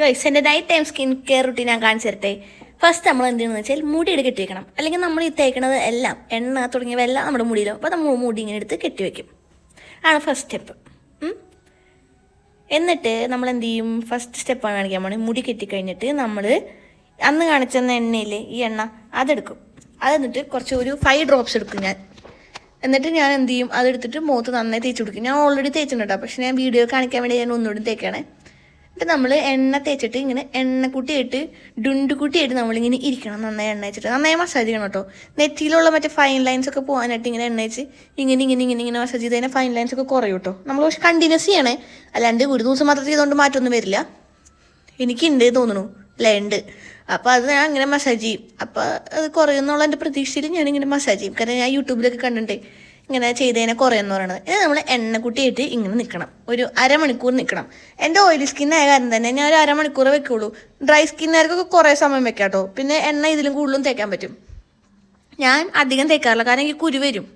Guys എൻ്റെ night time skin care routine ഞാൻ കാണിച്ചു തരട്ടെ. ഫസ്റ്റ് നമ്മൾ എന്ത് ചെയ്യണമെന്ന് വെച്ചാൽ മുടിയുടെ കെട്ടി വെക്കണം. അല്ലെങ്കിൽ നമ്മൾ ഈ തേക്കണത് എല്ലാം എണ്ണ തുടങ്ങിയവെല്ലാം നമ്മുടെ മുടിയിലും. അപ്പോൾ നമ്മൾ മുടി ഇങ്ങനെ എടുത്ത് കെട്ടിവെക്കും. ആണ് ഫസ്റ്റ് സ്റ്റെപ്പ്. എന്നിട്ട് നമ്മൾ എന്ത് ചെയ്യും? ഫസ്റ്റ് സ്റ്റെപ്പാണ് കാണിക്കാൻ പോണേ. മുടി കെട്ടിക്കഴിഞ്ഞിട്ട് നമ്മൾ അന്ന് കാണിച്ചെന്ന എണ്ണയിൽ ഈ എണ്ണ അതെടുക്കും. അതെന്നിട്ട് കുറച്ച് ഒരു 5 ഡ്രോപ്സ് എടുക്കും ഞാൻ. എന്നിട്ട് ഞാൻ എന്ത് ചെയ്യും? അതെടുത്തിട്ട് മുഖത്ത് നന്നായി തേച്ച് കൊടുക്കും. ഞാൻ ഓൾറെഡി തേച്ചിട്ടുണ്ട്, പക്ഷെ ഞാൻ വീഡിയോ കാണിക്കാൻ വേണ്ടി ഞാൻ ഒന്നുകൂടി തേക്കാണേ. എന്നിട്ട് നമ്മൾ എണ്ണ തേച്ചിട്ട് ഇങ്ങനെ എണ്ണക്കുട്ടിയായിട്ട് ഡുണ്ടുകുട്ടിയായിട്ട് നമ്മളിങ്ങനെ ഇരിക്കണം. നന്നായി എണ്ണ വെച്ചിട്ട് നന്നായി മസാജ് ചെയ്യണം കേട്ടോ. നെറ്റിയിലുള്ള മറ്റേ ഫൈൻ ലൈൻസ് ഒക്കെ പോകാനായിട്ട് ഇങ്ങനെ എണ്ണ വെച്ച് ഇങ്ങനെ മസാജ് ചെയ്ത് കഴിഞ്ഞാൽ ഫൈൻ ലൈൻസ് ഒക്കെ കുറയും കേട്ടോ. നമ്മൾ പക്ഷെ കണ്ടിന്യൂസ് ചെയ്യണേ, അല്ലാണ്ട് ഒരു ദിവസം മാത്രം ചെയ്തുകൊണ്ട് മാറ്റമൊന്നും വരില്ല. എനിക്കുണ്ട് തോന്നുന്നു, അല്ലേ? ഉണ്ട്. അപ്പോൾ അത് ഞാൻ ഇങ്ങനെ മസാജ് ചെയ്യും. അപ്പോൾ അത് കുറയുന്നുള്ള എൻ്റെ പ്രതീക്ഷയിൽ ഞാനിങ്ങനെ മസാജ് ചെയ്യും. കാരണം ഞാൻ യൂട്യൂബിലൊക്കെ കണ്ടിട്ടേ ഇങ്ങനെ ചെയ്ത് കഴിഞ്ഞാൽ കുറയെന്ന് പറയണത്. ഇത് നമ്മൾ എണ്ണക്കുട്ടിയായിട്ട് ഇങ്ങനെ നിൽക്കണം, ഒരു അരമണിക്കൂർ നിൽക്കണം. എൻ്റെ ഓയിലി സ്കിന്നായ കാരണം തന്നെ ഞാൻ ഒരു അരമണിക്കൂർ വെക്കുള്ളൂ. ഡ്രൈ സ്കിന്നുകാർക്കൊക്കെ കുറേ സമയം വെക്കാം കേട്ടോ. പിന്നെ എണ്ണ ഇതിലും കൂടുതലും തേക്കാൻ പറ്റും. ഞാൻ അധികം തേക്കാറില്ല, കാരണം എനിക്ക് കുരു വരും.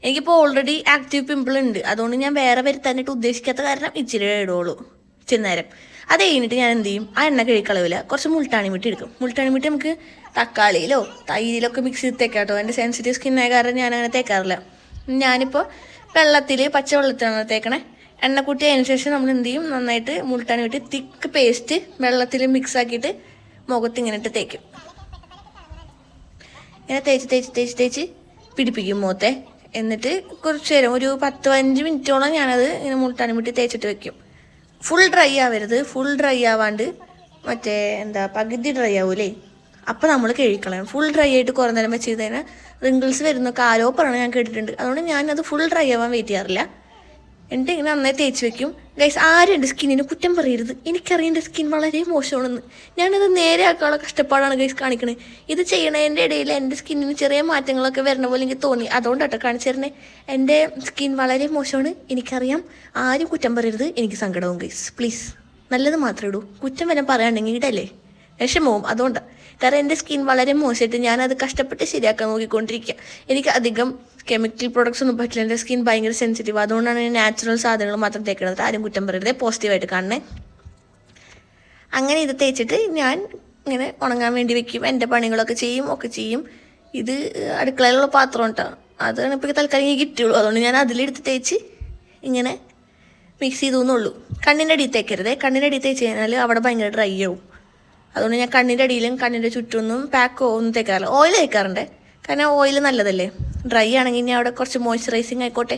എനിക്കിപ്പോൾ ഓൾറെഡി ആക്റ്റീവ് പിമ്പിൾ ഉണ്ട്. അതുകൊണ്ട് ഞാൻ വേറെ വരുത്താനായിട്ട് ഉദ്ദേശിക്കാത്ത കാരണം ഇച്ചിരി ഇടുള്ളൂ ഇച്ചിരി നേരം. അത് കഴിഞ്ഞിട്ട് ഞാൻ എന്ത് ചെയ്യും? ആ എണ്ണ കഴുകളവില്ല, കുറച്ച് മുൾട്ടാണി മിട്ടി എടുക്കും. മുൾട്ടാണി മിട്ടി നമുക്ക് തക്കാളിയിലോ തൈരിലൊക്കെ മിക്സ് ചെയ്ത് തേക്കാം കേട്ടോ. എൻ്റെ സെൻസിറ്റീവ് സ്കിന്നായ കാരണം ഞാൻ അങ്ങനെ തേക്കാറില്ല. ഞാനിപ്പോൾ പച്ചവെള്ളത്തിലാണ് തേക്കണേ. എണ്ണക്കുട്ടി അതിന് ശേഷം നമ്മൾ എന്ത് ചെയ്യും? നന്നായിട്ട് മുൾട്ടാണി മിട്ടി തിക്ക് പേസ്റ്റ് വെള്ളത്തിൽ മിക്സ് ആക്കിയിട്ട് മുഖത്ത് ഇങ്ങനെ ഇട്ട് തേക്കും. ഇങ്ങനെ തേച്ച് പിടിപ്പിക്കും മുഖത്തെ. എന്നിട്ട് കുറച്ച് നേരം ഒരു 10-15 മിനിറ്റോളം ഞാനത് ഇങ്ങനെ മുൾട്ടാണി മിട്ടി തേച്ചിട്ട് വെക്കും. ഫുൾ ഡ്രൈ ആവരുത്. ഫുൾ ഡ്രൈ ആവാണ്ട് മറ്റേ പകുതി ഡ്രൈ ആവൂലേ, അപ്പോൾ നമ്മൾ കഴുകിക്കളയണം. ഫുൾ ഡ്രൈ ആയിട്ട് കുറേ നേരം വെച്ച് ചെയ്ത് കഴിഞ്ഞാൽ റിങ്കിൾസ് വരുന്നൊക്കെ ആലോപ്പറാണ് ഞാൻ കേട്ടിട്ടുണ്ട്. അതുകൊണ്ട് ഞാനത് ഫുൾ ഡ്രൈ ആവാൻ വെയിറ്റ് ചെയ്യാറില്ല. എന്നിട്ട് ഇങ്ങനെ നന്നായി തേച്ച് വെക്കും. ഗൈസ്, ആരും എൻ്റെ സ്കിന്നിന് കുറ്റം പറയരുത്. എനിക്കറിയാം എൻ്റെ സ്കിൻ വളരെ മോശമാണെന്ന്. ഞാനത് നേരെ ആക്കാനുള്ള കഷ്ടപ്പാടാണ് ഗൈസ് കാണിക്കണേ. ഇത് ചെയ്യണതിൻ്റെ ഇടയിൽ എൻ്റെ സ്കിന്നിന് ചെറിയ മാറ്റങ്ങളൊക്കെ വരണ പോലെ എനിക്ക് തോന്നി. അതുകൊണ്ടാട്ടോ കാണിച്ചു തരണേ. എൻ്റെ സ്കിൻ വളരെ മോശമാണ്, എനിക്കറിയാം. ആരും കുറ്റം പറയരുത്, എനിക്ക് സങ്കടവും ഗൈസ്. പ്ലീസ്, നല്ലത് മാത്രമേ ഇടൂ. കുറ്റം വരാൻ പറയാണ്ടെങ്കിൽ ഇടല്ലേ, വിഷമവും. അതുകൊണ്ടാണ്. കാരണം എൻ്റെ സ്കിൻ വളരെ മോശമായിട്ട് ഞാനത് കഷ്ടപ്പെട്ട് ശരിയാക്കാൻ നോക്കിക്കൊണ്ടിരിക്കുക. എനിക്ക് അധികം കെമിക്കൽ പ്രോഡക്ട്സ് ഒന്നും പറ്റില്ല. എൻ്റെ സ്കിൻ ഭയങ്കര സെൻസിറ്റീവ്. അതുകൊണ്ടാണ് ഞാൻ നാച്ചുറൽ സാധനങ്ങൾ മാത്രം തേക്കുന്നത്. ആരും കുറ്റം പറയരുത്, പോസിറ്റീവായിട്ട് കാണണേ. അങ്ങനെ ഇത് തേച്ചിട്ട് ഞാൻ ഇങ്ങനെ ഉണങ്ങാൻ വേണ്ടി വെക്കും. എൻ്റെ പണികളൊക്കെ ചെയ്യും. ഇത് അടുക്കളയിലുള്ള പാത്രം കേട്ടോ. അതാണ് ഇപ്പോൾ തൽക്കാലം എനിക്ക് കിട്ടുള്ളൂ. അതുകൊണ്ട് ഞാൻ അതിലെടുത്ത് തേച്ച് ഇങ്ങനെ മിക്സ് ചെയ്തെന്നുള്ളൂ. കണ്ണിൻ്റെ അടിയിൽ തേക്കരുതേ. കണ്ണിൻ്റെ അടിയിൽ തേച്ച് കഴിഞ്ഞാൽ അവിടെ ഭയങ്കര ഡ്രൈ ആവും. അതുകൊണ്ട് ഞാൻ കണ്ണിൻ്റെ അടിയിലും കണ്ണിൻ്റെ ചുറ്റൊന്നും പാക്കോ ഒന്നും തേക്കാറില്ല. ഓയിൽ തേക്കാറുണ്ട്, കാരണം ഓയിൽ നല്ലതല്ലേ. ഡ്രൈ ആണെങ്കിൽ ഞാൻ അവിടെ കുറച്ച് മോയ്സ്ചറൈസിങ് ആയിക്കോട്ടെ.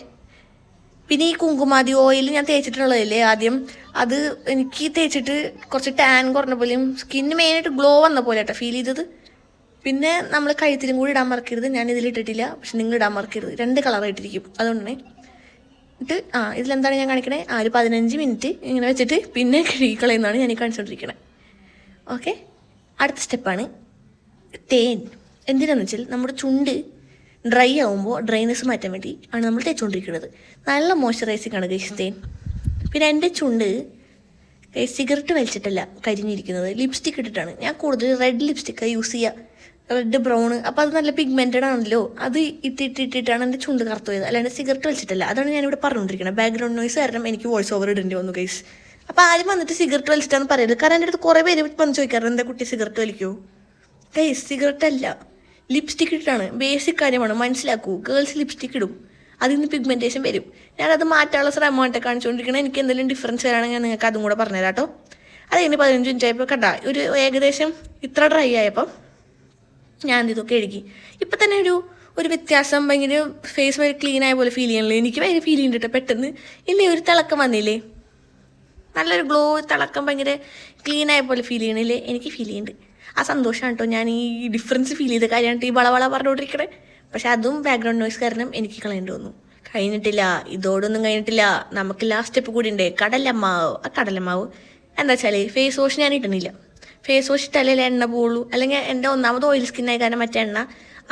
പിന്നെ ഈ കുങ്കുമാതി ഓയിൽ ഞാൻ തേച്ചിട്ടുള്ളതല്ലേ ആദ്യം, അത് എനിക്ക് തേച്ചിട്ട് കുറച്ച് ടാൻ കുറഞ്ഞ പോലെയും സ്കിന്ന് മെയിനായിട്ട് ഗ്ലോ വന്ന പോലെ കേട്ടോ ഫീൽ ചെയ്തത്. പിന്നെ നമ്മൾ കഴുത്തിലും കൂടി ഇടാൻ മറക്കരുത്. ഞാൻ ഇതിലിട്ടിട്ടില്ല, പക്ഷെ നിങ്ങൾ ഇടാൻ മറക്കരുത്. 2 കളറായിട്ടിരിക്കും. അതുകൊണ്ടാണ് എന്നിട്ട് ഇതിലെന്താണ് ഞാൻ കാണിക്കണേ? ഒരു 15 മിനിറ്റ് ഇങ്ങനെ വെച്ചിട്ട് പിന്നെ കഴുകിക്കളയുന്നതാണ് ഞാൻ ഈ കാണിച്ചുകൊണ്ടിരിക്കണേ. ഓക്കെ, അടുത്ത സ്റ്റെപ്പാണ് തേൻ. എന്തിനാന്ന് വെച്ചാൽ നമ്മുടെ ചുണ്ട് ഡ്രൈ ആകുമ്പോൾ ഡ്രൈനെസ് മാറ്റാൻ വേണ്ടി ആണ് നമ്മൾ തേച്ചുകൊണ്ടിരിക്കുന്നത്. നല്ല മോയ്സ്ചറൈസിങ് ആണ് ഗൈസ് തേൻ. പിന്നെ എൻ്റെ ചുണ്ട് സിഗരറ്റ് വലിച്ചിട്ടല്ല കരിഞ്ഞിരിക്കുന്നത്, ലിപ്സ്റ്റിക് ഇട്ടിട്ടാണ്. ഞാൻ കൂടുതൽ റെഡ് ലിപ്സ്റ്റിക്കാണ് യൂസ് ചെയ്യുക, റെഡ് ബ്രൗൺ. അപ്പോൾ അത് നല്ല പിഗ്മെൻറ്റഡ് ആണല്ലോ, അത് ഇട്ടിട്ടാണ് എൻ്റെ ചുണ്ട് കറുത്തു പോയത്, അല്ലാണ്ട് സിഗരറ്റ് വലിച്ചിട്ടല്ല. അതാണ് ഞാനിവിടെ പറഞ്ഞുകൊണ്ടിരിക്കുന്നത്. ബാക്ക്ഗ്രൗണ്ട് നോയ്സ് കാരണം എനിക്ക് വോയിസ് ഓവർ ഇടേണ്ടി വന്നു ഗൈസ്. അപ്പോൾ ആരും വന്നിട്ട് സിഗരറ്റ് വലിച്ചിട്ടാന്ന് പറയരുത്. കാരണം എൻ്റെ അടുത്ത് കുറേ പേര് വന്ന് ചോദിക്കാറുണ്ട്, എന്താ കുട്ടി സിഗരറ്റ് വലിക്കുമോ? ഗൈസ്, സിഗരറ്റ് അല്ല, ലിപ്സ്റ്റിക് ഇട്ടിട്ടാണ്. ബേസിക് കാര്യമാണ്, മനസ്സിലാക്കൂ. ഗേൾസ് ലിപ്സ്റ്റിക് ഇടും, അതിൽ നിന്ന് പിഗ്മെൻറ്റേഷൻ വരും. ഞാനത് മാറ്റാനുള്ള ശ്രമമായിട്ട് കാണിച്ചുകൊണ്ടിരിക്കണം. എനിക്ക് എന്തെങ്കിലും ഡിഫറൻസ് വരാണെങ്കിൽ ഞാൻ നിങ്ങൾക്ക് അതും കൂടെ പറഞ്ഞുതരാം കേട്ടോ. അത് കഴിഞ്ഞ് 15 മിനിറ്റ് ആയപ്പോൾ കണ്ടാ ഒരു ഏകദേശം ഇത്ര ഡ്രൈ ആയപ്പോൾ ഞാൻ ഇതൊക്കെ എഴുതി. ഇപ്പം തന്നെ ഒരു വ്യത്യാസം, ഭയങ്കര ഫേസ് ഭയങ്കര ക്ലീൻ ആയ പോലെ ഫീൽ ചെയ്യണല്ലോ. എനിക്ക് ഭയങ്കര ഫീൽ ചെയ്യുന്നുണ്ട് പെട്ടെന്ന്. ഇല്ലേ, ഒരു തിളക്കം വന്നില്ലേ, നല്ലൊരു ഗ്ലോ, തിളക്കം, ഭയങ്കര ക്ലീൻ ആയ പോലെ ഫീൽ ചെയ്യണില്ലേ? എനിക്ക് ഫീൽ ചെയ്യുന്നുണ്ട്. ആ സന്തോഷമാണ് കേട്ടോ ഞാൻ ഈ ഡിഫറൻസ് ഫീൽ ചെയ്ത കാര്യമായിട്ട് ഈ വളവള പറഞ്ഞുകൊണ്ടിരിക്കണേ. പക്ഷെ അതും ബാക്ക്ഗ്രൗണ്ട് നോയ്സ് കാരണം എനിക്ക് കളയേണ്ടി വന്നു. കഴിഞ്ഞിട്ടില്ല, ഇതോടൊന്നും കഴിഞ്ഞിട്ടില്ല. നമുക്ക് ലാസ്റ്റ് സ്റ്റെപ്പ് കൂടി ഉണ്ട്, കടലമാവ്. ആ കടലമാവ് എന്താ വെച്ചാൽ ഫേസ് വാഷ് ഞാൻ ഇടുന്നില്ല. ഫേസ് വാഷ് ഇട്ടാലേ എണ്ണ പോവുള്ളൂ. അല്ലെങ്കിൽ എൻ്റെ ഒന്നാമത് ഓയിൽ സ്കിന്നായ കാരണം മറ്റേ എണ്ണ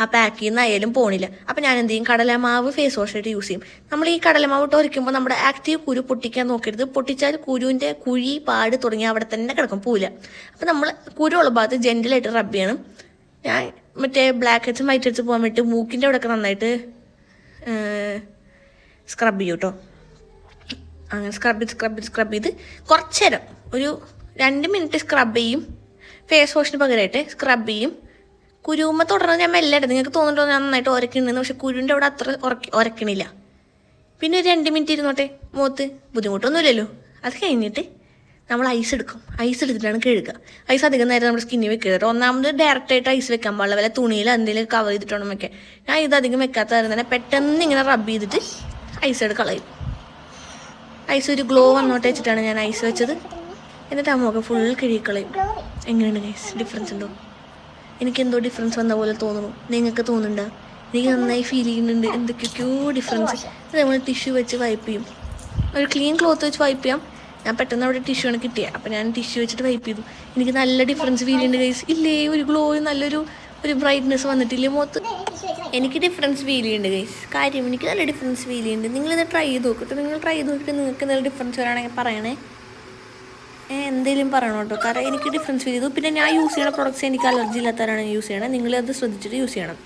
ആ പാക്കിൽ നിന്ന് ആയാലും പോണില്ല. അപ്പോൾ ഞാൻ എന്ത് ചെയ്യും? കടലമാവ് ഫേസ് വാഷായിട്ട് യൂസ് ചെയ്യും. നമ്മൾ ഈ കടലമാവ് ഇട്ട് ഒരിക്കുമ്പോൾ നമ്മുടെ ആക്റ്റീവ് കുരു പൊട്ടിക്കാൻ നോക്കരുത്. പൊട്ടിച്ചാൽ കുരുവിൻ്റെ കുഴി, പാട് തുടങ്ങി അവിടെ തന്നെ കിടക്കും, പോവില്ല. അപ്പോൾ നമ്മൾ കുരുള്ള ഭാഗത്ത് ജെൻറ്റലായിട്ട് റബ്ബ് ചെയ്യണം. ഞാൻ മറ്റേ ബ്ലാക്ക് ഹെഡ്സും വൈറ്റ് ഹെഡ്സ് പോകാൻ വേണ്ടി മൂക്കിൻ്റെ അവിടെയൊക്കെ നന്നായിട്ട് സ്ക്രബ് ചെയ്യും കേട്ടോ. അങ്ങനെ സ്ക്രബ് ചെയ്ത് കുറച്ച് നേരം, ഒരു 2 മിനിറ്റ് സ്ക്രബ് ചെയ്യും. ഫേസ് വാഷിന് പകരമായിട്ട് സ്ക്രബ് ചെയ്യും. കുരുമ്മ തുടർന്ന് ഞാൻ മെല്ലെ ഇടും. നിങ്ങൾക്ക് തോന്നുന്നുണ്ടോ ഞാൻ നന്നായിട്ട് ഉരക്കുന്നുണ്ടെന്ന്. പക്ഷെ കുരുവിൻ്റെ അവിടെ അത്ര ഉരക്കണില്ല. പിന്നെ ഒരു 2 മിനിറ്റ് ഇരുന്നോട്ടെ മുഖത്ത്, ബുദ്ധിമുട്ടൊന്നുമില്ലല്ലോ. അത് കഴിഞ്ഞിട്ട് നമ്മൾ ഐസ് എടുക്കും. ഐസ് എടുത്തിട്ടാണ് കഴുകുക. ഐസ് അധികം നേരം നമ്മുടെ സ്കിന്നിൽ വെക്കരുത്. ഒന്നാമത് ഡയറക്റ്റായിട്ട് ഐസ് വെക്കാൻ പാടില്ല, വല്ല തുണിയിൽ എന്തെങ്കിലും കവർ ചെയ്തിട്ട് വേണം വെക്കാൻ. ഞാൻ ഇത് അധികം വെക്കാത്ത കാരണം തന്നെ പെട്ടെന്ന് ഇങ്ങനെ റബ്ബ് ചെയ്തിട്ട് ഐസ് എടുത്ത് കളയും. ഐസ് ഒരു ഗ്ലോ വന്നോട്ട് വെച്ചിട്ടാണ് ഞാൻ ഐസ് വെച്ചത്. എന്നിട്ട് ആ മുഖം ഫുൾ കഴുകിക്കളയും. എങ്ങനെയുണ്ട് ഗൈസ്? ഡിഫറൻസ് ഉണ്ടോ? എനിക്കെന്തോ ഡിഫറൻസ് വന്ന പോലെ തോന്നുന്നു. നിങ്ങൾക്ക് തോന്നുന്നുണ്ടോ? എനിക്ക് നന്നായി ഫീൽ ചെയ്യുന്നുണ്ട്. എന്തൊക്കെയൊക്കെയോ ഡിഫറൻസ്. അത് നമ്മൾ ടിഷ്യൂ വെച്ച് വൈപ്പ് ചെയ്യും. ഒരു ക്ലീൻ ക്ലോത്ത് വെച്ച് വൈപ്പ് ചെയ്യാം. ഞാൻ പെട്ടെന്ന് അവിടെ ടിഷ്യൂ ആണ് കിട്ടിയത്. അപ്പോൾ ഞാൻ ടിഷ്യൂ വെച്ചിട്ട് വൈപ്പ് ചെയ്തു. എനിക്ക് നല്ല ഡിഫറൻസ് ഫീൽ ചെയ്യുന്നുണ്ട് ഗൈസ്. ഇല്ലേ, ഒരു ഗ്ലോ, നല്ലൊരു ബ്രൈറ്റ്നെസ് വന്നിട്ടില്ലേ മുഖത്ത്? എനിക്ക് ഡിഫറൻസ് ഫീൽ ചെയ്യുന്നുണ്ട് ഗൈസ്. കാര്യം എനിക്ക് നല്ല ഡിഫറൻസ് ഫീൽ ചെയ്യുന്നുണ്ട്. നിങ്ങളിത് ട്രൈ ചെയ്ത് നോക്കട്ടെ. നിങ്ങൾ ട്രൈ ചെയ്ത് നോക്കിയിട്ട് നിങ്ങൾക്ക് എന്തെങ്കിലും ഡിഫറൻസ് വരാണെങ്കിൽ പറയണേ. എന്തെങ്കിലും പറയണം കേട്ടോ. കാരണം എനിക്ക് ഡിഫറൻസ് ഫീൽ ചെയ്തു. പിന്നെ ഞാൻ യൂസ് ചെയ്യുന്ന പ്രോഡക്റ്റ്സ് എനിക്ക് അലർജി ഇല്ലാത്തവരാണ് യൂസ് ചെയ്യണത്. നിങ്ങളത് ശ്രദ്ധിച്ചിട്ട് യൂസ് ചെയ്യണം.